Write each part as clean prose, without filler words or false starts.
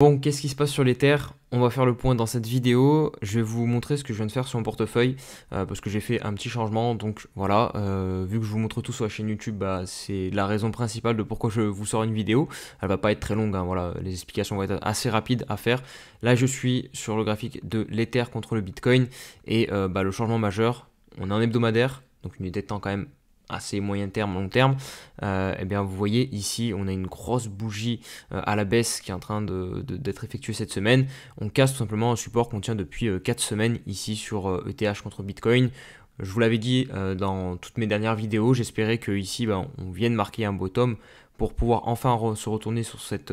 Bon, qu'est-ce qui se passe sur l'Ether? On va faire le point dans cette vidéo. Je vais vous montrer ce que je viens de faire sur mon portefeuille parce que j'ai fait un petit changement. Donc voilà, vu que je vous montre tout sur la chaîne YouTube, bah, c'est la raison principale de pourquoi je vous sors une vidéo. Elle va pas être très longue, hein, voilà, les explications vont être assez rapides à faire. Là, je suis sur le graphique de l'Ether contre le Bitcoin et bah, le changement majeur, on est en hebdomadaire, donc une unité de temps quand même assez moyen terme, long terme, et bien vous voyez ici on a une grosse bougie à la baisse qui est en train d'être effectuée cette semaine. On casse tout simplement un support qu'on tient depuis 4 semaines ici sur ETH contre Bitcoin. Je vous l'avais dit dans toutes mes dernières vidéos, j'espérais que ici on vienne marquer un bottom pour pouvoir enfin se retourner sur cette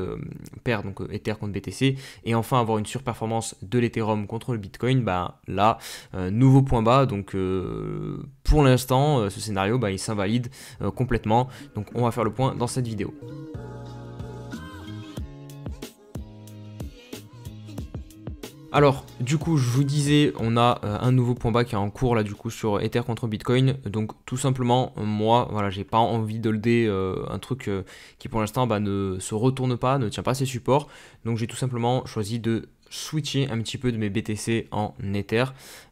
paire, donc Ether contre BTC, et enfin avoir une surperformance de l'Ethereum contre le Bitcoin. Bah, là, nouveau point bas, donc pour l'instant, ce scénario, il s'invalide complètement. Donc on va faire le point dans cette vidéo. Alors, du coup, je vous disais, on a un nouveau point bas qui est en cours là, du coup, sur Ether contre Bitcoin. Donc, tout simplement, moi, voilà, j'ai pas envie de holder un truc qui, pour l'instant, ne se retourne pas, ne tient pas ses supports. Donc, j'ai tout simplement choisi de switcher un petit peu de mes BTC en Ether.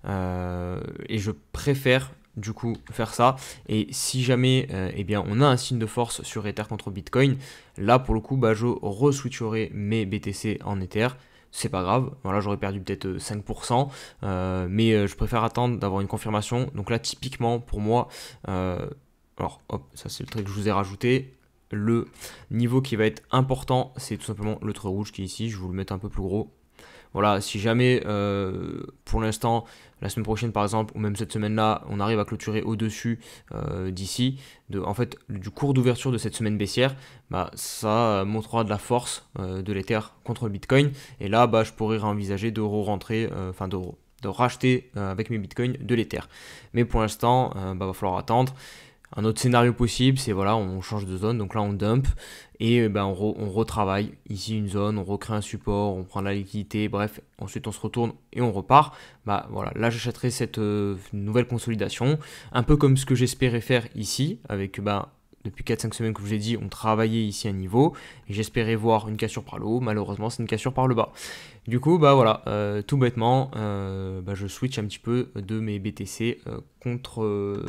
Et je préfère du coup faire ça, et si jamais eh bien on a un signe de force sur Ether contre Bitcoin, là pour le coup je re-switcherai mes BTC en Ether. C'est pas grave, voilà, j'aurais perdu peut-être 5%, mais je préfère attendre d'avoir une confirmation. Donc là typiquement pour moi, alors hop, ça c'est le trait que je vous ai rajouté. Le niveau qui va être important, c'est tout simplement le trait rouge qui est ici. Je vais vous le mettre un peu plus gros. Voilà, si jamais pour l'instant, la semaine prochaine par exemple, ou même cette semaine-là, on arrive à clôturer au-dessus d'ici, en fait, du cours d'ouverture de cette semaine baissière, ça montrera de la force de l'Ether contre le Bitcoin. Et là, je pourrais réenvisager de re-rentrer, de racheter avec mes Bitcoins de l'Ether. Mais pour l'instant, va falloir attendre. Un autre scénario possible, c'est voilà, on change de zone, donc là on dump et on retravaille ici une zone, on recrée un support, on prend la liquidité, bref, ensuite on se retourne et on repart. Voilà, là j'achèterai cette nouvelle consolidation, un peu comme ce que j'espérais faire ici, avec depuis 4-5 semaines que je vous ai dit, on travaillait ici à niveau, et j'espérais voir une cassure par le haut, malheureusement c'est une cassure par le bas. Du coup, voilà, tout bêtement, je switch un petit peu de mes BTC contre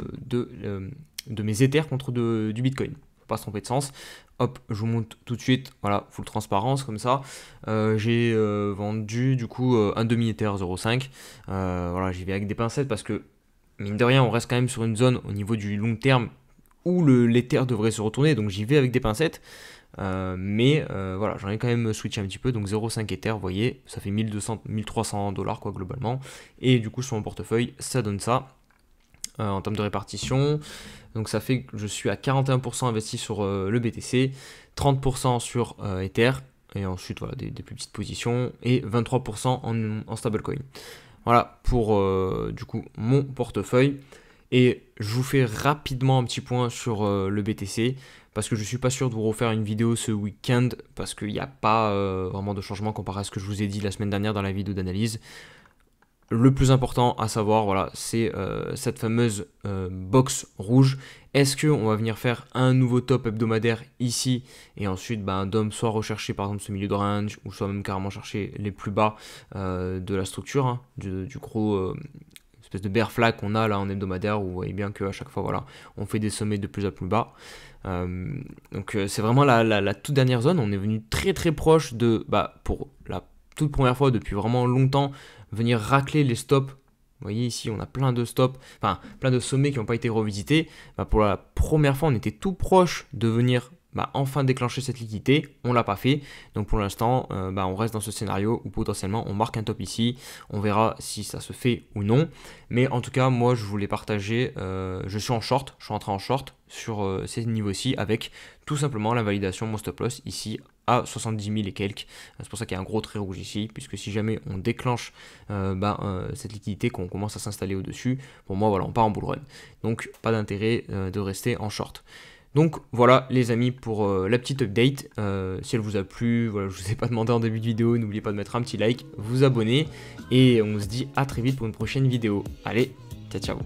de mes Ethers contre du Bitcoin. Faut pas se tromper de sens. Hop, je vous montre tout de suite, voilà, full transparence comme ça. J'ai vendu du coup un demi-Ether 0,5. Voilà, j'y vais avec des pincettes parce que, mine de rien, on reste quand même sur une zone au niveau du long terme où l'Ether devrait se retourner, donc j'y vais avec des pincettes. Mais voilà, j'en ai quand même switché un petit peu, donc 0,5 Ether, vous voyez, ça fait 1300 $, quoi, globalement. Et du coup, sur mon portefeuille, ça donne ça. En termes de répartition, donc ça fait que je suis à 41% investi sur le BTC, 30% sur Ether, et ensuite voilà, des plus petites positions, et 23% en stablecoin. Voilà pour du coup mon portefeuille. Et je vous fais rapidement un petit point sur le BTC, parce que je ne suis pas sûr de vous refaire une vidéo ce week-end, parce qu'il n'y a pas vraiment de changement comparé à ce que je vous ai dit la semaine dernière dans la vidéo d'analyse. Le plus important à savoir, voilà, c'est cette fameuse box rouge. Est-ce qu'on va venir faire un nouveau top hebdomadaire ici et ensuite un DOM soit rechercher par exemple ce milieu de range ou soit même carrément chercher les plus bas de la structure, hein, du gros espèce de bear flag qu'on a là en hebdomadaire, où vous voyez bien qu'à chaque fois voilà, on fait des sommets de plus en plus bas. Donc c'est vraiment la toute dernière zone. On est venu très très proche de, pour la toute première fois depuis vraiment longtemps, venir racler les stops. Vous voyez ici, on a plein de stops, enfin plein de sommets qui n'ont pas été revisités. Pour la première fois, on était tout proche de venir enfin déclencher cette liquidité. On l'a pas fait. Donc pour l'instant, on reste dans ce scénario où potentiellement on marque un top ici. On verra si ça se fait ou non. Mais en tout cas, moi, je voulais partager. Je suis en short. Je suis entré en short sur ces niveaux-ci avec tout simplement la validation de mon stop loss ici à 70 000 et quelques. C'est pour ça qu'il y a un gros trait rouge ici, puisque si jamais on déclenche cette liquidité, qu'on commence à s'installer au-dessus, pour moi, voilà, on part en bull run. Donc, pas d'intérêt de rester en short. Donc voilà les amis pour la petite update. Si elle vous a plu, voilà, je ne vous ai pas demandé en début de vidéo, n'oubliez pas de mettre un petit like, vous abonner, et on se dit à très vite pour une prochaine vidéo. Allez, ciao ciao.